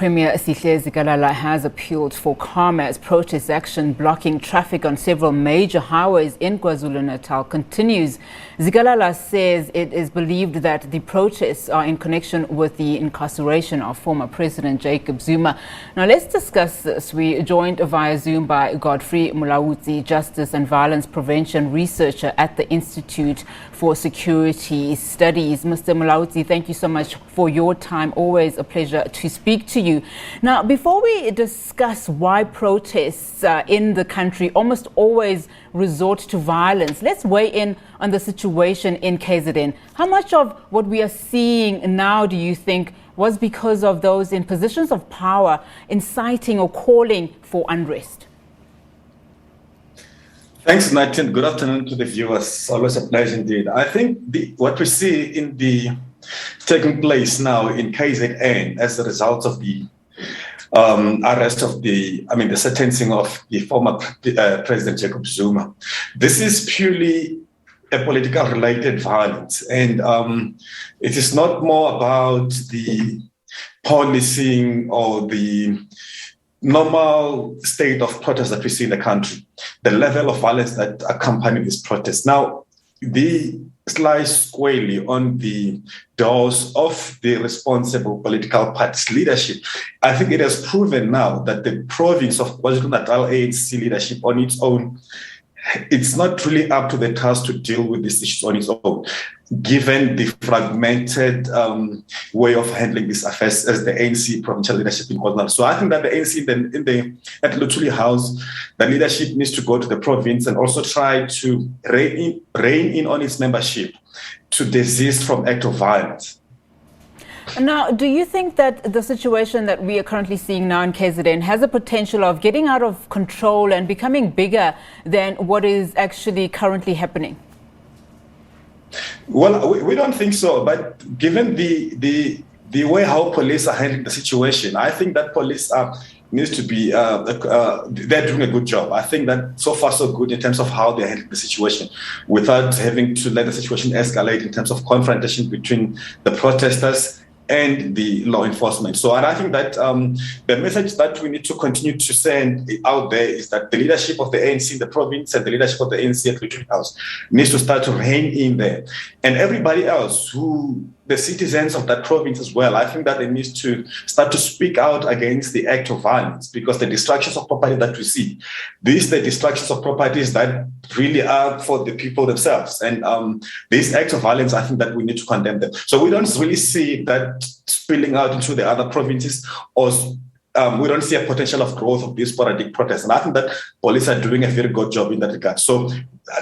Premier Sihle Zikalala has appealed for calmer as protest action blocking traffic on several major highways in KwaZulu-Natal continues. Zikalala says it is believed that the protests are in connection with the incarceration of former President Jacob Zuma. Now let's discuss this. We joined via Zoom by Godfrey Mulaudzi, Justice and Violence Prevention Researcher at the Institute for Security Studies. Mr. Mulaudzi, thank you so much for your time. Always a pleasure to speak to you. Now, before we discuss why protests in the country almost always resort to violence, let's weigh in on the situation in KZN. How much of what we are seeing now do you think was because of those in positions of power inciting or calling for unrest? Thanks, Nathan. Good afternoon to the viewers. Always a pleasure indeed. I think what we see in the taking place now in KZN as a result of the arrest of the sentencing of the former President Jacob Zuma. This is purely a political related violence, and it is not more about the policing or the normal state of protest that we see in the country, the level of violence that accompany this protest. Now, the slice squarely on the doors of the responsible political party's leadership. I think it has proven now that the province of KwaZulu-Natal ANC leadership on its own, it's not really up to the task to deal with these issues on its own, given the fragmented way of handling these affairs as the ANC provincial leadership in KwaZulu-Natal. So I think that the ANC at Luthuli House, the leadership needs to go to the province and also try to rein in on its membership to desist from acts of violence. Now, do you think that the situation that we are currently seeing now in KZN has a potential of getting out of control and becoming bigger than what is actually currently happening? Well, we don't think so. But given the way how police are handling the situation, I think that police needs to be, they're doing a good job. I think that so far so good in terms of how they're handling the situation without having to let the situation escalate in terms of confrontation between the protesters and the law enforcement. So, and I think that the message that we need to continue to send out there is that the leadership of the ANC in the province and the leadership of the ANC at Luthuli House needs to start to rein in there. And everybody else the citizens of that province as well, I think that they need to start to speak out against the act of violence, because the destructions of property that we see, these are the destructions of properties that really are for the people themselves. And these acts of violence, I think that we need to condemn them. So we don't really see that spilling out into the other provinces, or we don't see a potential of growth of these sporadic protests. And I think that police are doing a very good job in that regard. So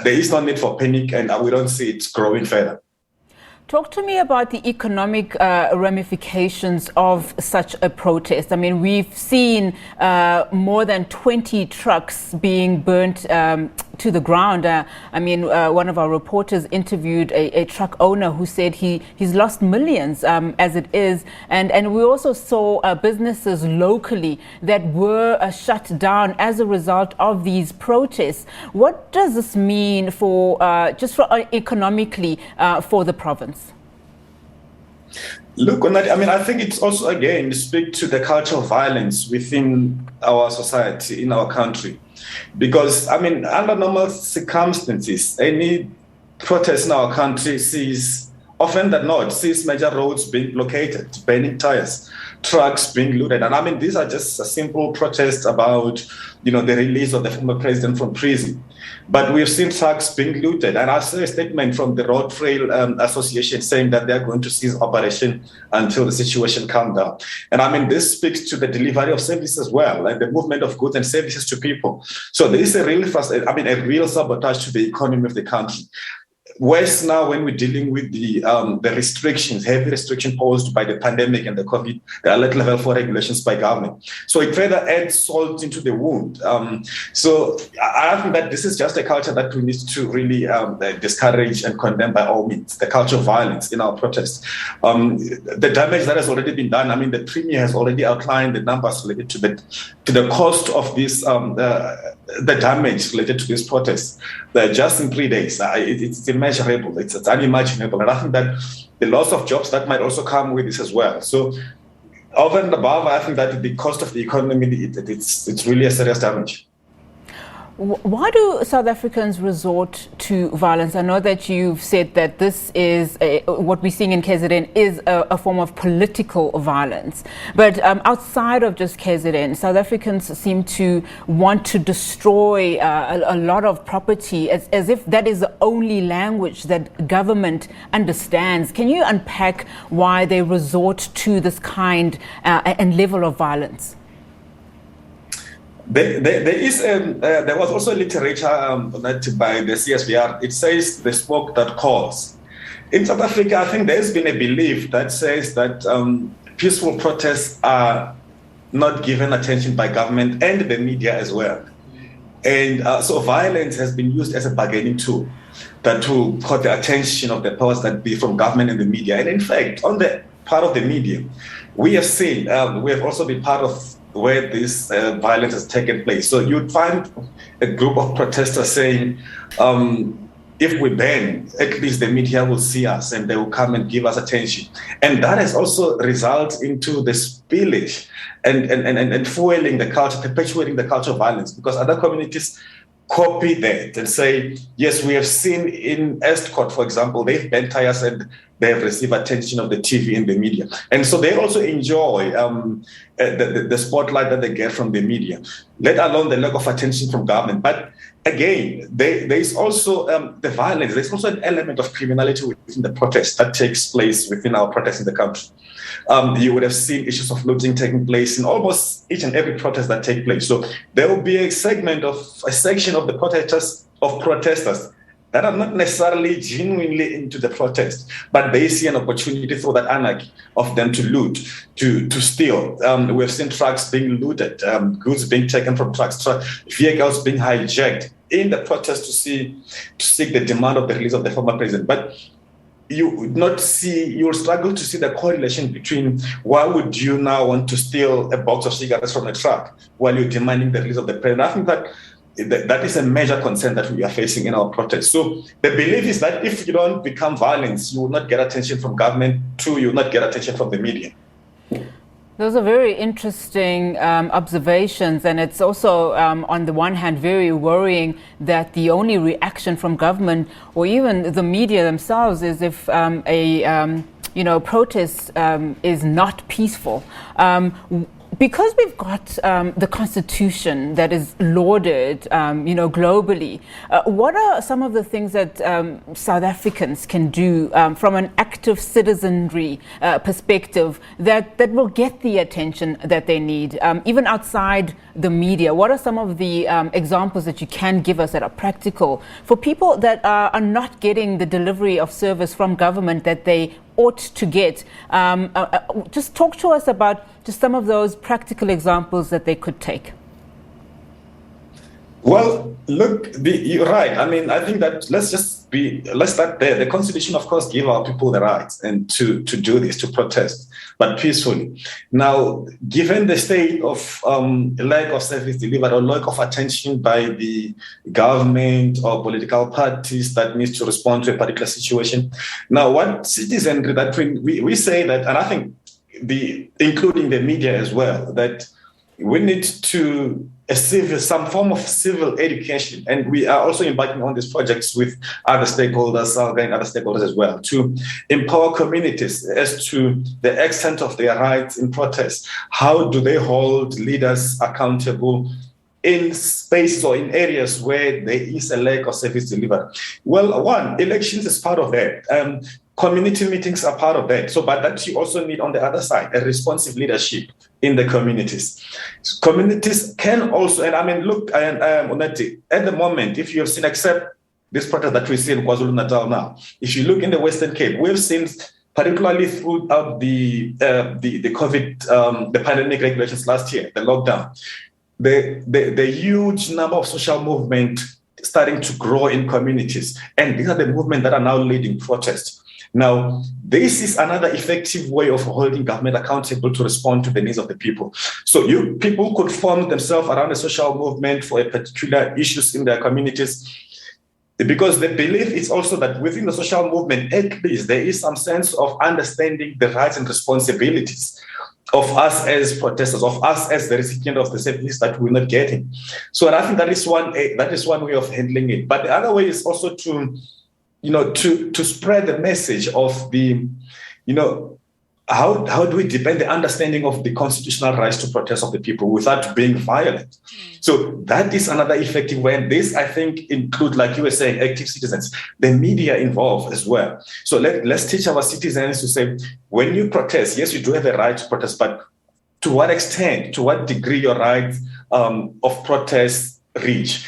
there is no need for panic, and we don't see it growing further. Talk to me about the economic ramifications of such a protest. I mean, we've seen more than 20 trucks being burnt to the ground. One of our reporters interviewed a truck owner who said he's lost millions as it is. And we also saw businesses locally that were shut down as a result of these protests. What does this mean for economically for the province? Look, I think it's also, again, speak to the culture of violence within our society, in our country. Because, under normal circumstances, any protest in our country sees major roads being blockaded, burning tires, trucks being looted. And these are just a simple protest about, the release of the former president from prison. But we've seen trucks being looted. And I saw a statement from the Road Trail Association saying that they're going to cease operation until the situation calms down. And this speaks to the delivery of services as well, and the movement of goods and services to people. So there is a real sabotage to the economy of the country. Worse now when we're dealing with the restrictions, heavy restriction posed by the pandemic and the COVID, the alert level 4 regulations by government. So it further adds salt into the wound. So I think that this is just a culture that we need to really discourage and condemn by all means, the culture of violence in our protests. The damage that has already been done, the Premier has already outlined the numbers related to the cost of this, the damage related to this protest. Just in 3 days, it's immeasurable, it's unimaginable. And I think that the loss of jobs that might also come with this as well. So Over and above, I think that the cost of the economy, it's really a serious damage. Why do South Africans resort to violence? I know that you've said that this is what we're seeing in KZN is a form of political violence. But outside of just KZN, South Africans seem to want to destroy a lot of property as if that is the only language that government understands. Can you unpack why they resort to this kind and level of violence? There was also literature that by the CSVR. It says the smoke that calls. In South Africa, I think there's been a belief that says that peaceful protests are not given attention by government and the media as well. And so violence has been used as a bargaining tool that to caught the attention of the powers that be from government and the media. And in fact, on the part of the media, we have seen, we have also been part of where this violence has taken place. So you'd find a group of protesters saying, if we ban, at least the media will see us and they will come and give us attention. And that has also resulted into the spillage and fueling the culture, perpetuating the culture of violence, because other communities copy that and say, yes, we have seen in Estcourt, for example, they've banned tires and they have received attention of the TV and the media. And so they also enjoy the spotlight that they get from the media, let alone the lack of attention from government. But again, there is also the violence. There's also an element of criminality within the protest that takes place within our protests in the country. You would have seen issues of looting taking place in almost each and every protest that take place. So there will be a section of the protesters that are not necessarily genuinely into the protest, but they see an opportunity through that anarchy of them to loot, to steal. We've seen trucks being looted, goods being taken from trucks, vehicles being hijacked in the protest to seek the demand of the release of the former president. But you'll struggle to see the correlation between why would you now want to steal a box of cigarettes from a truck while you're demanding the release of the president. I think that is a major concern that we are facing in our protests. So the belief is that if you don't become violent, you will not get attention from government. Two, you will not get attention from the media. Those are very interesting observations, and it's also, on the one hand, very worrying that the only reaction from government or even the media themselves is if protest is not peaceful. Because we've got the Constitution that is lauded, globally, what are some of the things that South Africans can do from an active citizenry perspective that will get the attention that they need, even outside the media? What are some of the examples that you can give us that are practical for people that are not getting the delivery of service from government that they ought to get? Just talk to us about just some of those practical examples that they could take. Well, look, you're right. I mean, I think that let's start there. The Constitution, of course, gives our people the rights and to do this, to protest, but peacefully. Now, given the state of lack of service delivered or lack of attention by the government or political parties that needs to respond to a particular situation. Now, what citizenry that we say that, and I think including the media as well, that we need to some form of civil education, and we are also embarking on these projects with other stakeholders, and other stakeholders as well, to empower communities as to the extent of their rights in protest. How do they hold leaders accountable in spaces or in areas where there is a lack of service delivered? Well, one, elections is part of that. Community meetings are part of that. So, but that you also need on the other side, a responsive leadership in the communities. Communities can also, and I mean, look, Unati, at the moment, if you have seen, except this protest that we see in KwaZulu-Natal now, if you look in the Western Cape, we've seen, particularly throughout the COVID, the pandemic regulations last year, the lockdown, the huge number of social movement starting to grow in communities. And these are the movements that are now leading protests. Now, this is another effective way of holding government accountable to respond to the needs of the people. So people could form themselves around a social movement for a particular issues in their communities, because the belief is also that within the social movement, at least there is some sense of understanding the rights and responsibilities of us as protesters, of us as the recipient of the service that we're not getting. So I think that is one way of handling it. But the other way is also to, to spread the message of the, how do we deepen the understanding of the constitutional rights to protest of the people without being violent? So that is another effective way. And this, I think, include, like you were saying, active citizens, the media involved as well. So let's teach our citizens to say, when you protest, yes, you do have a right to protest, but to what extent, to what degree your rights of protest reach?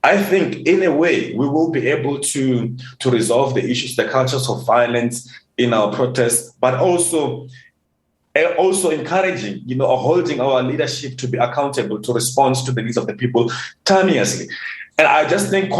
I think, in a way, we will be able to resolve the issues, the cultures of violence in our protests, but also encouraging, or holding our leadership to be accountable to respond to the needs of the people timelessly. And I just think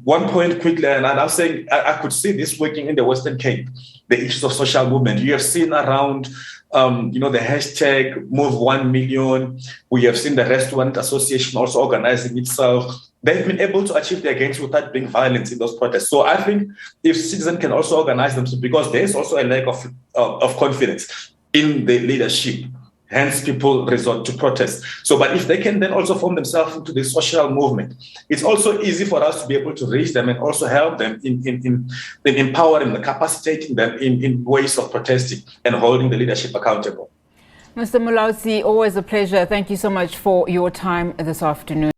one point quickly, and I'm saying I could see this working in the Western Cape, the issues of social movement. You have seen around, the hashtag Move 1 Million. We have seen the Restaurant Association also organizing itself. They've been able to achieve their gains without being violent in those protests. So I think if citizens can also organize themselves, because there is also a lack of confidence in the leadership, hence people resort to protest. So, but if they can then also form themselves into the social movement, it's also easy for us to be able to reach them and also help them in empowering them, capacitating them in ways of protesting and holding the leadership accountable. Mr. Mulaudzi, always a pleasure. Thank you so much for your time this afternoon.